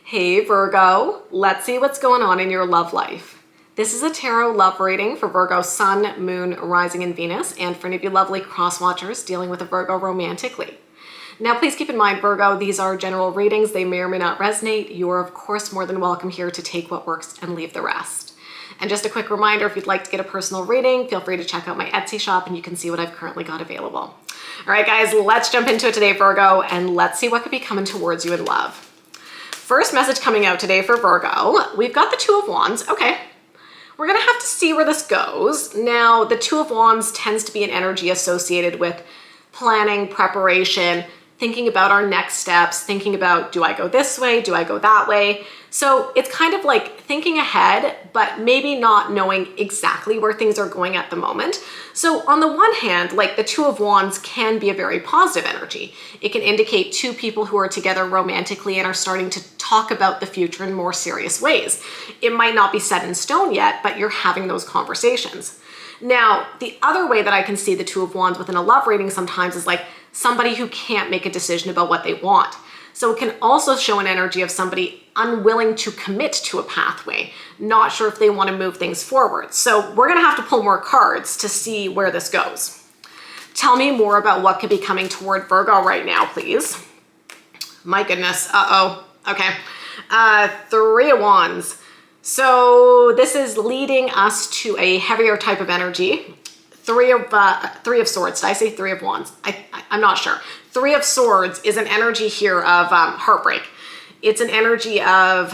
Hey Virgo, let's see what's going on in your love life. This is a tarot love reading for Virgo Sun, Moon, Rising, and Venus, and for any of you lovely cross-watchers dealing with a Virgo romantically. Now, please keep in mind, Virgo, these are general readings. They may or may not resonate. You are, of course, more than welcome here to take what works and leave the rest. And just a quick reminder, if you'd like to get a personal reading, feel free to check out my Etsy shop and you can see what I've currently got available. All right, guys, let's jump into it today, Virgo, and let's see what could be coming towards you in love. First message coming out today for Virgo, we've got the Two of Wands. Okay, we're gonna have to see where this goes. Now, the Two of Wands tends to be an energy associated with planning, preparation, thinking about our next steps, thinking about, do I go this way? Do I go that way? So it's kind of like thinking ahead, but maybe not knowing exactly where things are going at the moment. So on the one hand, like the Two of Wands can be a very positive energy. It can indicate two people who are together romantically and are starting to talk about the future in more serious ways. It might not be set in stone yet, but you're having those conversations. Now, the other way that I can see the Two of Wands within a love reading sometimes is like somebody who can't make a decision about what they want. So it can also show an energy of somebody unwilling to commit to a pathway, not sure if they want to move things forward. So we're going to have to pull more cards to see where this goes. Tell me more about what could be coming toward Virgo right now, please. My goodness. Uh-oh. Okay. Three of Wands. So this is leading us to a heavier type of energy. Three of Swords. Did I say Three of Wands? I'm not sure. Three of Swords is an energy here of heartbreak. It's an energy of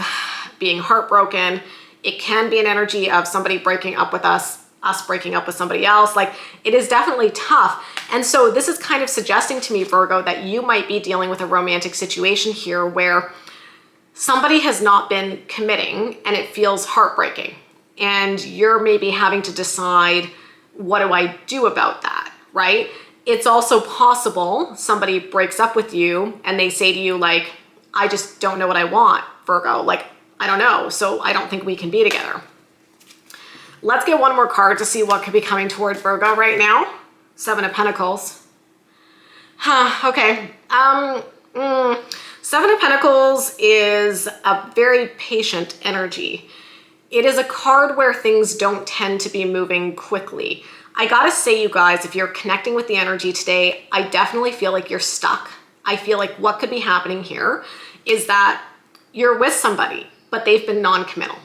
being heartbroken. It can be an energy of somebody breaking up with us breaking up with somebody else. Like, it is definitely tough. And so this is kind of suggesting to me, Virgo, that you might be dealing with a romantic situation here where somebody has not been committing and it feels heartbreaking. And you're maybe having to decide, what do I do about that, right? It's also possible somebody breaks up with you and they say to you, like, I just don't know what I want, Virgo. Like, I don't know, so I don't think we can be together. Let's get one more card to see what could be coming toward Virgo right now. Seven of Pentacles. Okay. Seven of Pentacles is a very patient energy. It is a card where things don't tend to be moving quickly. I gotta say, you guys, if you're connecting with the energy today, I definitely feel like you're stuck. I feel like what could be happening here is that you're with somebody, but they've been non-committal.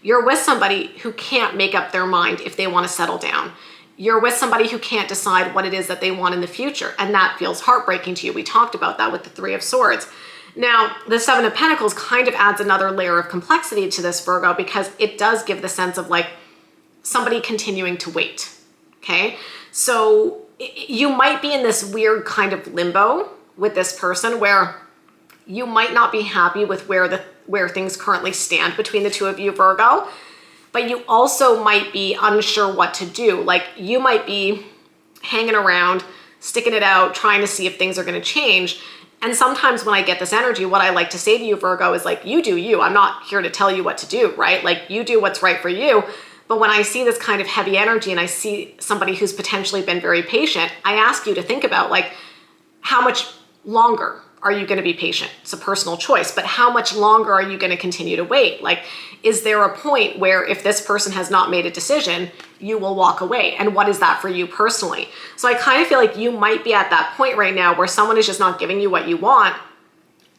You're with somebody who can't make up their mind if they want to settle down. You're with somebody who can't decide what it is that they want in the future, and that feels heartbreaking to you. We talked about that with the Three of Swords. Now, the Seven of Pentacles kind of adds another layer of complexity to this, Virgo, because it does give the sense of like somebody continuing to wait, okay? So you might be in this weird kind of limbo with this person where you might not be happy with where things currently stand between the two of you, Virgo, but you also might be unsure what to do. Like, you might be hanging around, sticking it out, trying to see if things are going to change. And sometimes when I get this energy, what I like to say to you, Virgo, is like, you do you. I'm not here to tell you what to do, right? Like, you do what's right for you. But when I see this kind of heavy energy and I see somebody who's potentially been very patient, I ask you to think about, like, how much longer are you going to be patient? It's a personal choice, but how much longer are you going to continue to wait? Like, is there a point where if this person has not made a decision, you will walk away? And what is that for you personally? So I kind of feel like you might be at that point right now where someone is just not giving you what you want.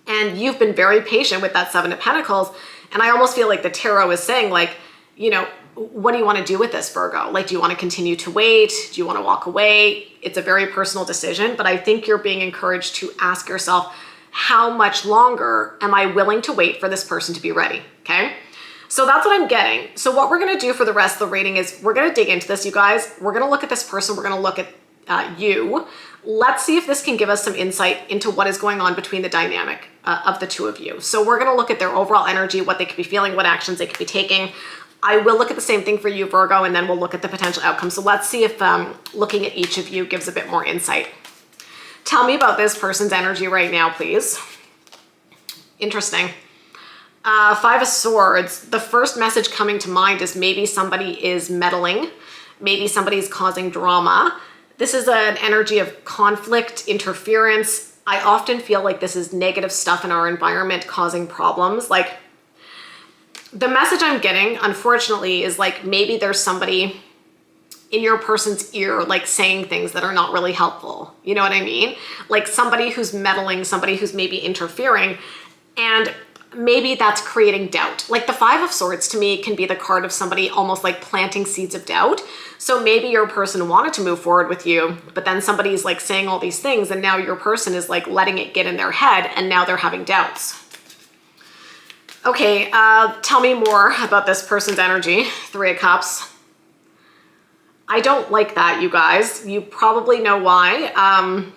And you've been very patient with that Seven of Pentacles. And I almost feel like the tarot is saying, like, you know, what do you want to do with this, Virgo? Like, do you want to continue to wait? Do you want to walk away? It's a very personal decision, but I think you're being encouraged to ask yourself, how much longer am I willing to wait for this person to be ready? Okay. So that's what I'm getting. So what we're going to do for the rest of the reading is we're going to dig into this, you guys. We're going to look at this person. We're going to look at you. Let's see if this can give us some insight into what is going on between the dynamic of the two of you. So we're going to look at their overall energy, what they could be feeling, what actions they could be taking. I will look at the same thing for you, Virgo, and then we'll look at the potential outcomes. So let's see if looking at each of you gives a bit more insight. Tell me about this person's energy right now, please. Interesting. Five of Swords. The first message coming to mind is maybe somebody is meddling. Maybe somebody's causing drama. This is an energy of conflict, interference, I often feel like this is negative stuff in our environment causing problems. Like, the message I'm getting, unfortunately, is like maybe there's somebody in your person's ear, like saying things that are not really helpful. You know what I mean? Like somebody who's meddling, somebody who's maybe interfering, and maybe that's creating doubt. Like the Five of Swords to me can be the card of somebody almost like planting seeds of doubt. So maybe your person wanted to move forward with you, but then somebody's like saying all these things, and now your person is like letting it get in their head, and now they're having doubts. Okay, tell me more about this person's energy. Three of Cups. I don't like that, you guys. You probably know why.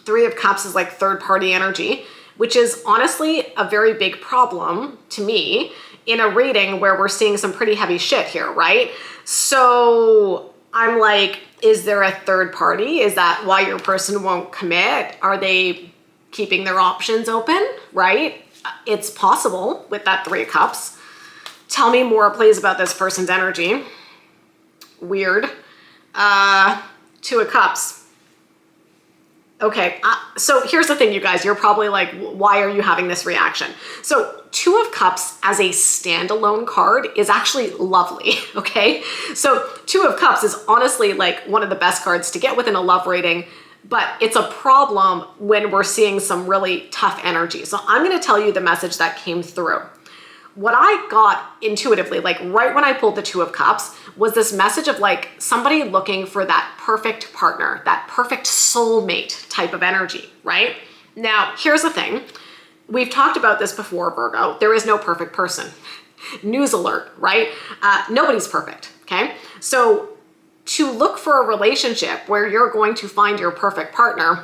Three of Cups is like third party energy, which is honestly a very big problem to me in a reading where we're seeing some pretty heavy shit here, right? So I'm like, is there a third party? Is that why your person won't commit? Are they keeping their options open, right? It's possible with that Three of Cups. Tell me more, please, about this person's energy. Weird. Two of Cups. Okay, so here's the thing, you guys. You're probably like, why are you having this reaction? So Two of Cups as a standalone card is actually lovely, okay? So Two of Cups is honestly like one of the best cards to get within a love reading, but it's a problem when we're seeing some really tough energy. So I'm going to tell you the message that came through. What I got intuitively, like right when I pulled the Two of Cups, was this message of like somebody looking for that perfect partner, that perfect soulmate type of energy, right? Now, here's the thing. We've talked about this before, Virgo. There is no perfect person. News alert, right? Nobody's perfect, okay? So to look for a relationship where you're going to find your perfect partner,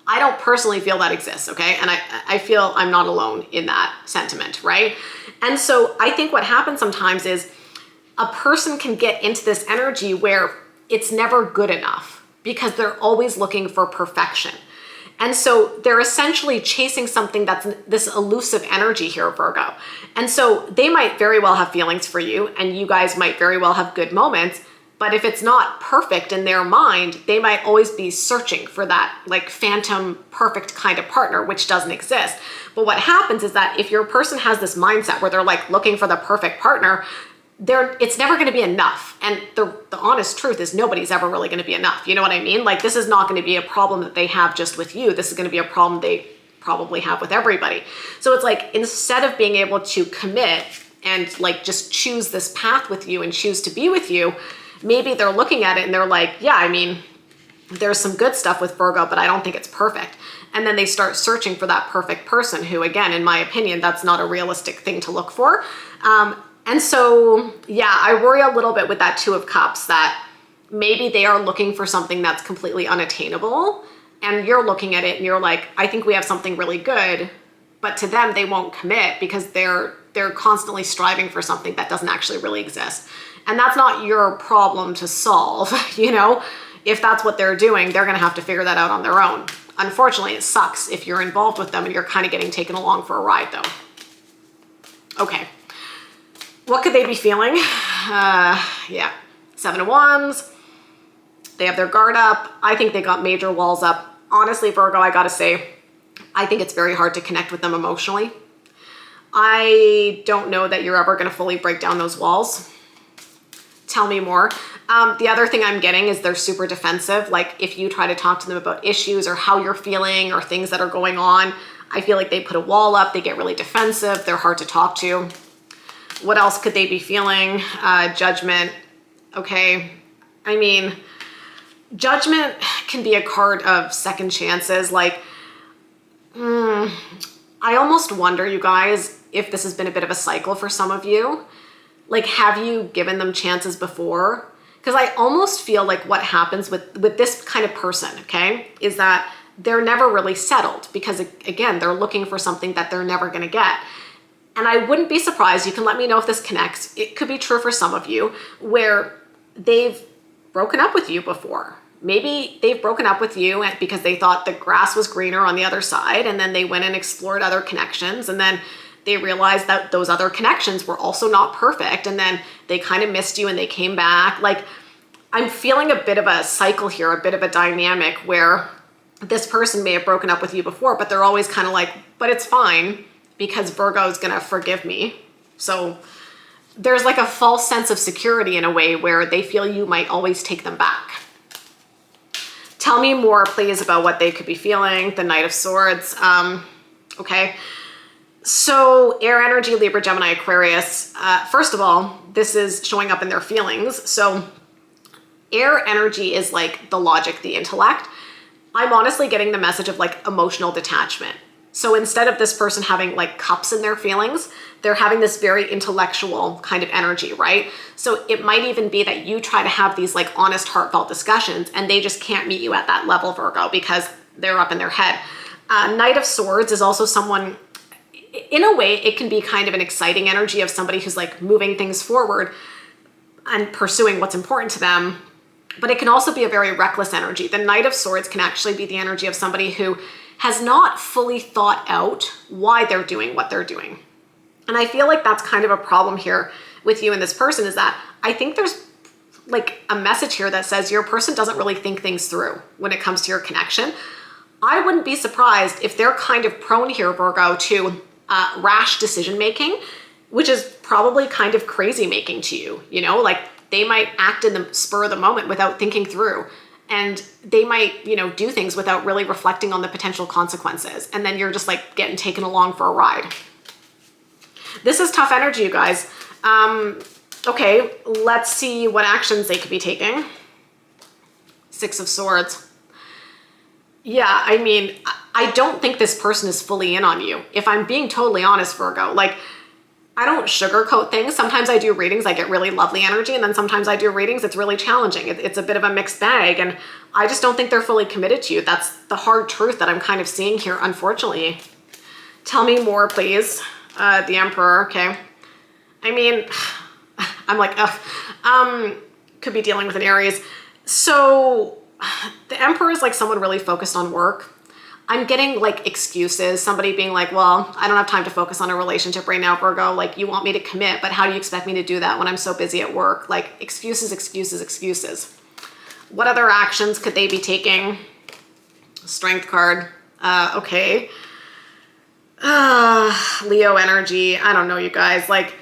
I don't personally feel that exists, okay? And I feel I'm not alone in that sentiment, right? And so I think what happens sometimes is a person can get into this energy where it's never good enough because they're always looking for perfection. And so they're essentially chasing something that's this elusive energy here, Virgo. And so they might very well have feelings for you, and you guys might very well have good moments, but if it's not perfect in their mind, they might always be searching for that like phantom perfect kind of partner, which doesn't exist. But what happens is that if your person has this mindset where they're like looking for the perfect partner, it's never going to be enough. And the honest truth is nobody's ever really going to be enough. You know what I mean? Like this is not going to be a problem that they have just with you. This is going to be a problem they probably have with everybody. So it's like, instead of being able to commit and like just choose this path with you and choose to be with you, maybe they're looking at it and they're like, yeah, I mean, there's some good stuff with Virgo, but I don't think it's perfect. And then they start searching for that perfect person who, again, in my opinion, that's not a realistic thing to look for. And so, yeah, I worry a little bit with that Two of Cups that maybe they are looking for something that's completely unattainable. And you're looking at it and you're like, I think we have something really good. But to them, they won't commit because they're constantly striving for something that doesn't actually really exist. And that's not your problem to solve, you know? If that's what they're doing, they're gonna have to figure that out on their own. Unfortunately, it sucks if you're involved with them and you're kind of getting taken along for a ride though. Okay, what could they be feeling? Yeah, Seven of Wands. They have their guard up. I think they got major walls up. Honestly, Virgo, I gotta say, I think it's very hard to connect with them emotionally. I don't know that you're ever gonna fully break down those walls. Tell me more. The other thing I'm getting is they're super defensive. Like if you try to talk to them about issues or how you're feeling or things that are going on, I feel like they put a wall up, they get really defensive, they're hard to talk to. What else could they be feeling? Judgment. Okay. I mean, Judgment can be a card of second chances. Like, I almost wonder, you guys, if this has been a bit of a cycle for some of you. Like, have you given them chances before? Because I almost feel like what happens with this kind of person, okay, is that they're never really settled because, again, they're looking for something that they're never going to get. And I wouldn't be surprised, you can let me know if this connects. It could be true for some of you where they've broken up with you before. Maybe they've broken up with you because they thought the grass was greener on the other side, and then they went and explored other connections, and then they realized that those other connections were also not perfect, and then they kind of missed you and they came back. Like, I'm feeling a bit of a cycle here, a bit of a dynamic where this person may have broken up with you before, but they're always kind of like, but it's fine because Virgo's gonna forgive me. So there's like a false sense of security in a way where they feel you might always take them back. Tell me more, please, about what they could be feeling. The Knight of Swords. Okay. So air energy, Libra, Gemini, Aquarius. First of all, this is showing up in their feelings. So air energy is like the logic, the intellect. I'm honestly getting the message of like emotional detachment. So instead of this person having like cups in their feelings, they're having this very intellectual kind of energy, right? So it might even be that you try to have these like honest, heartfelt discussions and they just can't meet you at that level, Virgo, because they're up in their head. Knight of Swords is also someone, in a way, it can be kind of an exciting energy of somebody who's like moving things forward and pursuing what's important to them. But it can also be a very reckless energy. The Knight of Swords can actually be the energy of somebody who has not fully thought out why they're doing what they're doing. And I feel like that's kind of a problem here with you and this person, is that I think there's like a message here that says your person doesn't really think things through when it comes to your connection. I wouldn't be surprised if they're kind of prone here, Virgo, to rash decision making, which is probably kind of crazy making to you, you know, like they might act in the spur of the moment without thinking through. And they might, you know, do things without really reflecting on the potential consequences. And then you're just like getting taken along for a ride. This is tough energy, you guys. Okay, let's see what actions they could be taking. Six of Swords. Yeah, I mean, I don't think this person is fully in on you. If I'm being totally honest, Virgo, like, I don't sugarcoat things. Sometimes I do readings, I get really lovely energy, and then sometimes I do readings, it's really challenging. It's a bit of a mixed bag, and I just don't think they're fully committed to you. That's the hard truth that I'm kind of seeing here, unfortunately. Tell me more, please. The Emperor, okay. I mean, I'm like, could be dealing with an Aries. So the Emperor is like someone really focused on work. I'm getting like excuses, somebody being like, well, I don't have time to focus on a relationship right now, Virgo. Like, you want me to commit, but how do you expect me to do that when I'm so busy at work? Like, excuses, excuses, excuses. What other actions could they be taking? Strength card. Okay. Leo energy. I don't know, you guys. Like,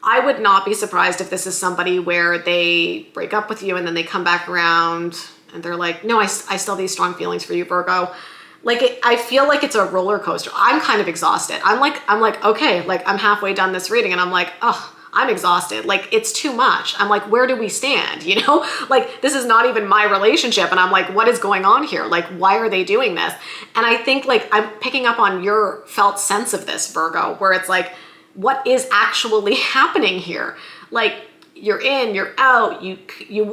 I would not be surprised if this is somebody where they break up with you and then they come back around and they're like, no, I still have these strong feelings for you, Virgo. Like, I feel like it's a roller coaster. I'm kind of exhausted. I'm like, okay, like I'm halfway done this reading and I'm like, oh, I'm exhausted. Like, it's too much. I'm like, where do we stand? You know, like, this is not even my relationship. And I'm like, what is going on here? Like, why are they doing this? And I think like I'm picking up on your felt sense of this, Virgo, where it's like, what is actually happening here? Like, you're in, you're out, you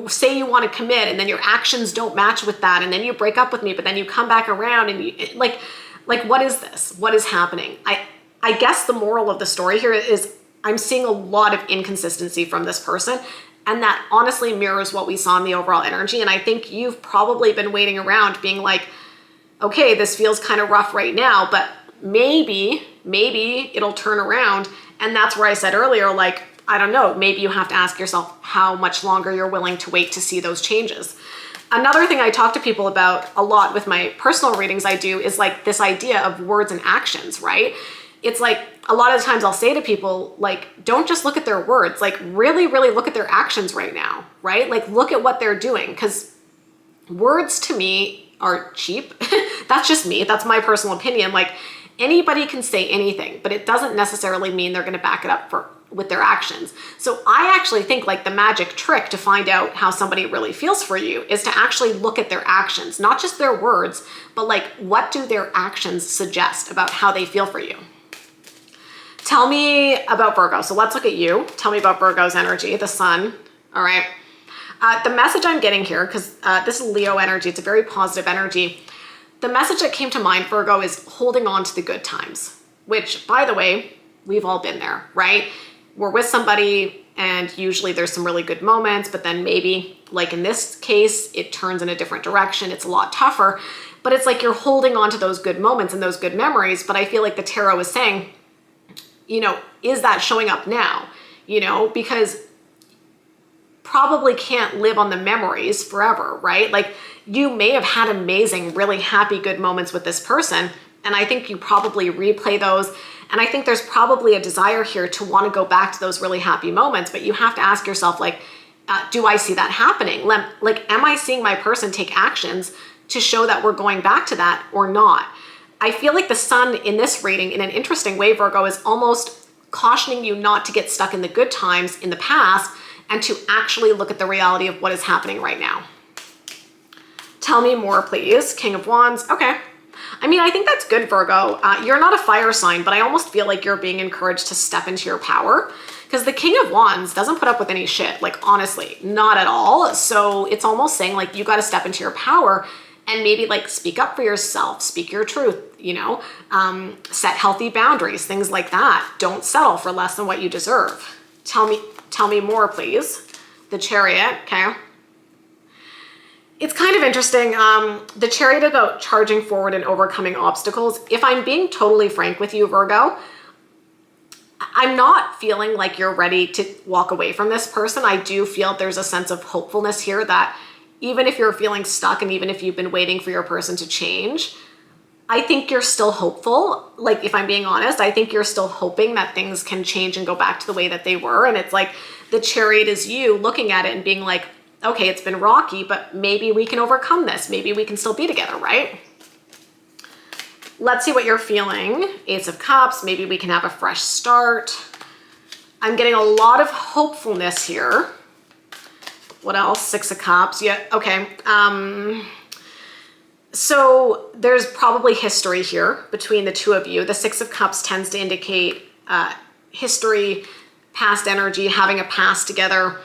say you want to commit and then your actions don't match with that. And then you break up with me, but then you come back around and you like, what is this? What is happening? I guess the moral of the story here is I'm seeing a lot of inconsistency from this person. And that honestly mirrors what we saw in the overall energy. And I think you've probably been waiting around being like, okay, this feels kind of rough right now, but maybe it'll turn around. And that's where I said earlier, like, I don't know, maybe you have to ask yourself how much longer you're willing to wait to see those changes. Another thing I talk to people about a lot with my personal readings I do is like this idea of words and actions, right? It's like a lot of times I'll say to people, like, don't just look at their words, like really, really look at their actions right now, right? Like, look at what they're doing, because words to me are cheap. That's just me. That's my personal opinion. Like, anybody can say anything, but it doesn't necessarily mean they're going to back it up with their actions. So I actually think like the magic trick to find out how somebody really feels for you is to actually look at their actions, not just their words, but like, what do their actions suggest about how they feel for you? Tell me about Virgo. So let's look at you. Tell me about Virgo's energy, the sun. All right. The message I'm getting here, because this is Leo energy, it's a very positive energy. The message that came to mind, Virgo, is holding on to the good times, which, by the way, we've all been there, right? We're with somebody and usually there's some really good moments, but then maybe, like in this case, it turns in a different direction. It's a lot tougher, but it's like you're holding on to those good moments and those good memories. But I feel like the tarot is saying, you know, is that showing up now? You know, because probably can't live on the memories forever, right? Like you may have had amazing, really happy, good moments with this person. And I think you probably replay those. And I think there's probably a desire here to want to go back to those really happy moments, but you have to ask yourself, like, do I see that happening? Like, am I seeing my person take actions to show that we're going back to that or not? I feel like the sun in this reading, in an interesting way, Virgo, is almost cautioning you not to get stuck in the good times in the past and to actually look at the reality of what is happening right now. Tell me more, please. King of Wands. Okay. I mean, I think that's good, Virgo. You're not a fire sign, but I almost feel like you're being encouraged to step into your power, because the King of Wands doesn't put up with any shit, like honestly, not at all. So it's almost saying like you got to step into your power and maybe like speak up for yourself, speak your truth, you know, set healthy boundaries, things like that. Don't settle for less than what you deserve. Tell me more, please. The Chariot, okay. It's kind of interesting. The Chariot about charging forward and overcoming obstacles. If I'm being totally frank with you, Virgo, I'm not feeling like you're ready to walk away from this person. I do feel there's a sense of hopefulness here that even if you're feeling stuck and even if you've been waiting for your person to change, I think you're still hopeful. Like, if I'm being honest, I think you're still hoping that things can change and go back to the way that they were. And it's like the Chariot is you looking at it and being like, okay, it's been rocky, but maybe we can overcome this. Maybe we can still be together, right? Let's see what you're feeling. Ace of Cups, maybe we can have a fresh start. I'm getting a lot of hopefulness here. What else? Six of Cups, yeah, okay. So there's probably history here between the two of you. The Six of Cups tends to indicate history, past energy, having a past together.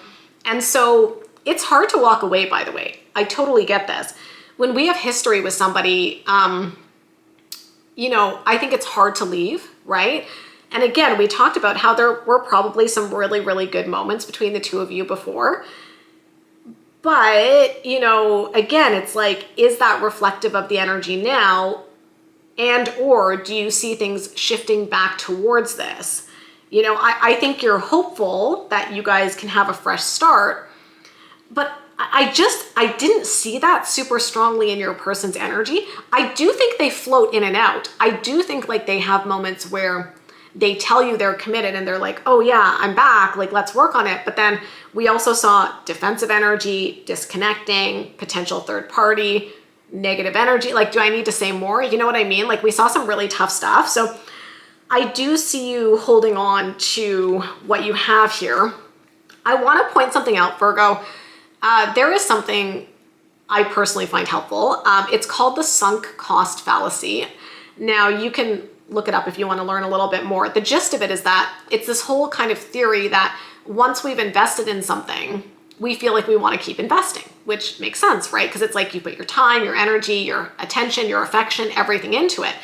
And so it's hard to walk away, by the way. I totally get this. When we have history with somebody, you know, I think it's hard to leave, right? And again, we talked about how there were probably some really, really good moments between the two of you before. But, you know, again, it's like, is that reflective of the energy now? And or do you see things shifting back towards this? You know, I think you're hopeful that you guys can have a fresh start, but I didn't see that super strongly in your person's energy. I do think they float in and out. I do think like they have moments where they tell you they're committed and they're like, oh yeah, I'm back, like let's work on it. But then we also saw defensive energy, disconnecting, potential third party, negative energy. Like, do I need to say more? You know what I mean? Like, we saw some really tough stuff. So I do see you holding on to what you have here. I want to point something out, Virgo. There is something I personally find helpful. It's called the sunk cost fallacy. Now, you can look it up if you want to learn a little bit more. The gist of it is that it's this whole kind of theory that once we've invested in something, we feel like we want to keep investing, which makes sense, right? Because it's like you put your time, your energy, your attention, your affection, everything into it.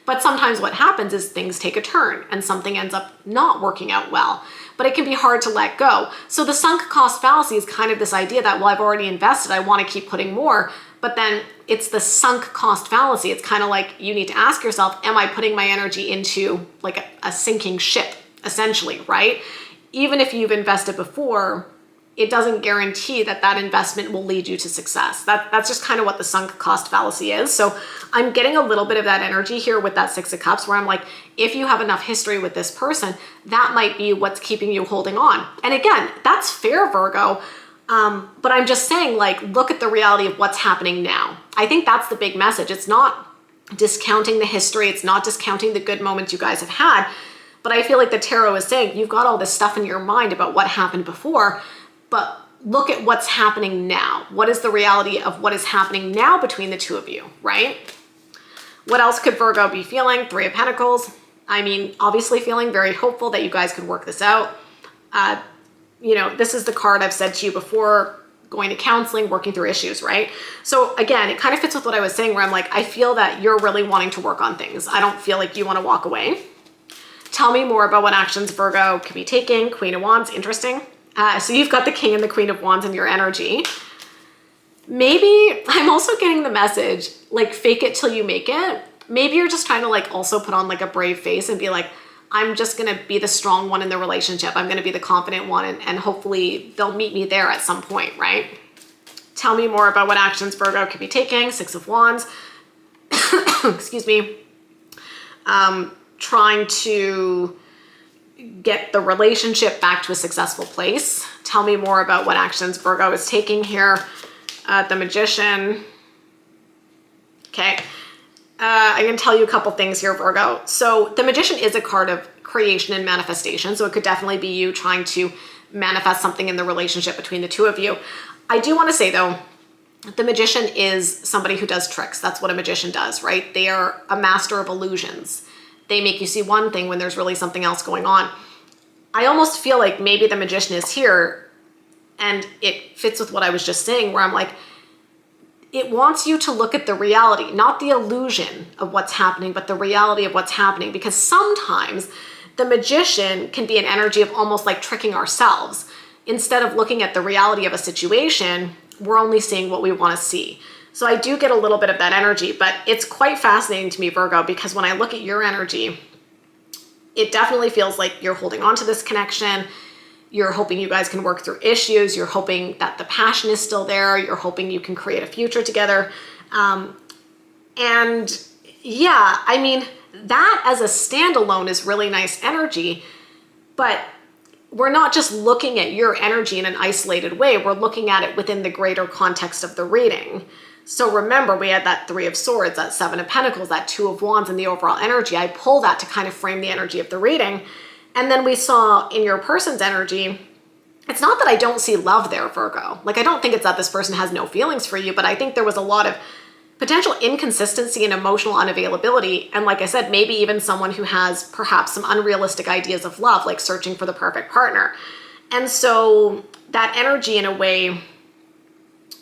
But sometimes what happens is things take a turn and something ends up not working out well. But it can be hard to let go. So the sunk cost fallacy is kind of this idea that, well, I've already invested, I want to keep putting more. But then it's the sunk cost fallacy. It's kind of like you need to ask yourself, am I putting my energy into like a sinking ship, essentially, right? Even if you've invested before, it doesn't guarantee that that investment will lead you to success. That's just kind of what the sunk cost fallacy is. So I'm getting a little bit of that energy here with that Six of Cups, where I'm like, if you have enough history with this person, that might be what's keeping you holding on. And again, that's fair, Virgo. But I'm just saying, like, look at the reality of what's happening now. I think that's the big message. It's not discounting the history. It's not discounting the good moments you guys have had. But I feel like the tarot is saying you've got all this stuff in your mind about what happened before, but look at what's happening now. What is the reality of what is happening now between the two of you, right? What else could Virgo be feeling? Three of Pentacles. I mean, obviously feeling very hopeful that you guys could work this out. You know, this is the card I've said to you before, going to counseling, working through issues, right? So again, it kind of fits with what I was saying, where I'm like, I feel that you're really wanting to work on things. I don't feel like you want to walk away. Tell me more about what actions Virgo could be taking. Queen of Wands, interesting. So you've got the King and the Queen of Wands in your energy. Maybe I'm also getting the message, like, fake it till you make it. Maybe you're just trying to like also put on like a brave face and be like, I'm just going to be the strong one in the relationship. I'm going to be the confident one, and hopefully they'll meet me there at some point, right? Tell me more about what actions Virgo could be taking. Six of Wands. Excuse me. Trying to get the relationship back to a successful place. Tell me more about what actions Virgo is taking here. The Magician. Okay. I can tell you a couple things here, Virgo. So the Magician is a card of creation and manifestation. So it could definitely be you trying to manifest something in the relationship between the two of you. I do want to say though, the Magician is somebody who does tricks. That's what a magician does, right? They are a master of illusions. They make you see one thing when there's really something else going on. I almost feel like maybe the Magician is here, and it fits with what I was just saying, where I'm like, it wants you to look at the reality, not the illusion of what's happening, but the reality of what's happening. Because sometimes the Magician can be an energy of almost like tricking ourselves. Instead of looking at the reality of a situation, we're only seeing what we want to see. So I do get a little bit of that energy, but it's quite fascinating to me, Virgo, because when I look at your energy, it definitely feels like you're holding on to this connection. You're hoping you guys can work through issues. You're hoping that the passion is still there. You're hoping you can create a future together. And yeah, I mean, that as a standalone is really nice energy, but we're not just looking at your energy in an isolated way. We're looking at it within the greater context of the reading. So remember, we had that Three of Swords, that Seven of Pentacles, that Two of Wands, and the overall energy. I pull that to kind of frame the energy of the reading. And then we saw in your person's energy, it's not that I don't see love there, Virgo. Like, I don't think it's that this person has no feelings for you, but I think there was a lot of potential inconsistency and emotional unavailability. And like I said, maybe even someone who has perhaps some unrealistic ideas of love, like searching for the perfect partner. And so that energy in a way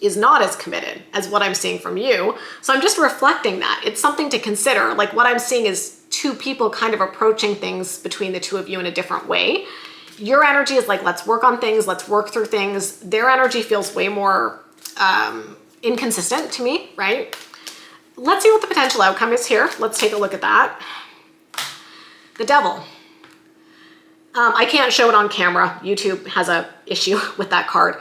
is not as committed as what I'm seeing from you. So I'm just reflecting that. It's something to consider. Like, what I'm seeing is two people kind of approaching things between the two of you in a different way. Your energy is like, let's work on things, let's work through things. Their energy feels way more inconsistent to me, right? Let's see what the potential outcome is here. Let's take a look at that. The Devil. I can't show it on camera. YouTube has a issue with that card.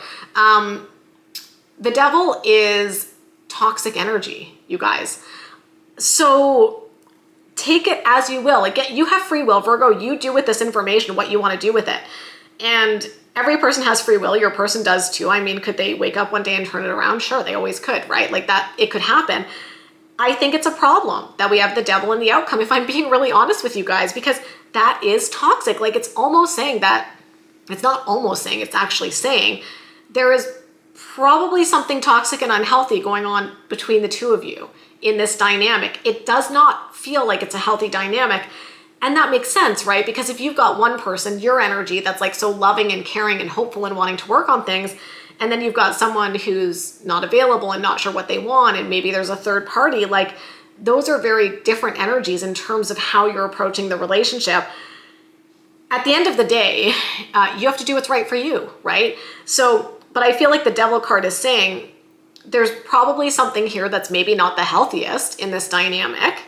The Devil is toxic energy, you guys. So take it as you will. Again, you have free will, Virgo. You do with this information what you want to do with it. And every person has free will. Your person does too. I mean, could they wake up one day and turn it around? Sure, they always could, right? Like that, it could happen. I think it's a problem that we have the Devil in the outcome, if I'm being really honest with you guys, because that is toxic. Like, it's almost saying that, it's not almost saying, it's actually saying there is probably something toxic and unhealthy going on between the two of you in this dynamic. It does not feel like it's a healthy dynamic. And that makes sense, right? Because if you've got one person, your energy, that's like so loving and caring and hopeful and wanting to work on things, and then you've got someone who's not available and not sure what they want, and maybe there's a third party, like, those are very different energies in terms of how you're approaching the relationship. At the end of the day, you have to do what's right for you, right? So, but I feel like the Devil card is saying there's probably something here that's maybe not the healthiest in this dynamic.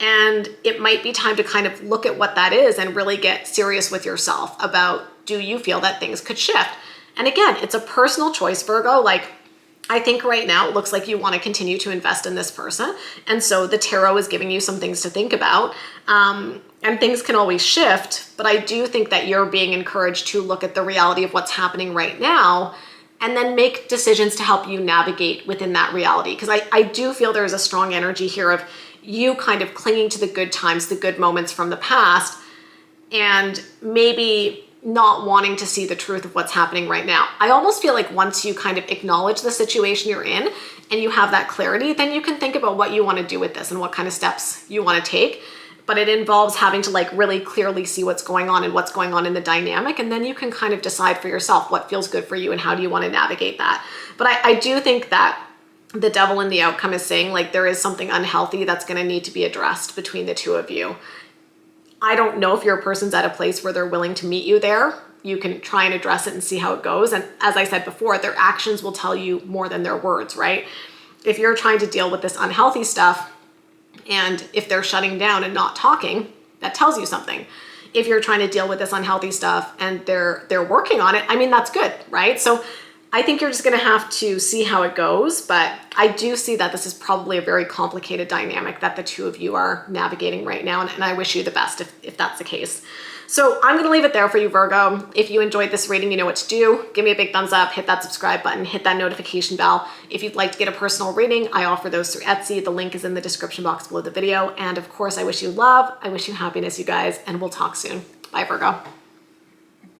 And it might be time to kind of look at what that is and really get serious with yourself about, do you feel that things could shift? And again, it's a personal choice, Virgo. Like, I think right now it looks like you want to continue to invest in this person. And so the tarot is giving you some things to think about. And things can always shift, but I do think that you're being encouraged to look at the reality of what's happening right now and then make decisions to help you navigate within that reality. Because I do feel there's a strong energy here of you kind of clinging to the good times, the good moments from the past, and maybe not wanting to see the truth of what's happening right now. I almost feel like once you kind of acknowledge the situation you're in and you have that clarity, then you can think about what you want to do with this and what kind of steps you want to take. But it involves having to like really clearly see what's going on and what's going on in the dynamic. And then you can kind of decide for yourself what feels good for you and how do you want to navigate that. But I do think that the Devil in the outcome is saying like there is something unhealthy that's going to need to be addressed between the two of you. I don't know if your person's at a place where they're willing to meet you there. You can try and address it and see how it goes. And as I said before, their actions will tell you more than their words, right? If you're trying to deal with this unhealthy stuff, and if they're shutting down and not talking, that tells you something. if you're trying to deal with this unhealthy stuff and they're working on it, I mean, that's good, right? So I think you're just going to have to see how it goes, but I do see that this is probably a very complicated dynamic that the two of you are navigating right now, and I wish you the best if that's the case. So I'm going to leave it there for you, Virgo. If you enjoyed this reading, you know what to do. Give me a big thumbs up, hit that subscribe button, hit that notification bell. If you'd like to get a personal reading, I offer those through Etsy. The link is in the description box below the video. And of course, I wish you love, I wish you happiness, you guys, and we'll talk soon. Bye, Virgo.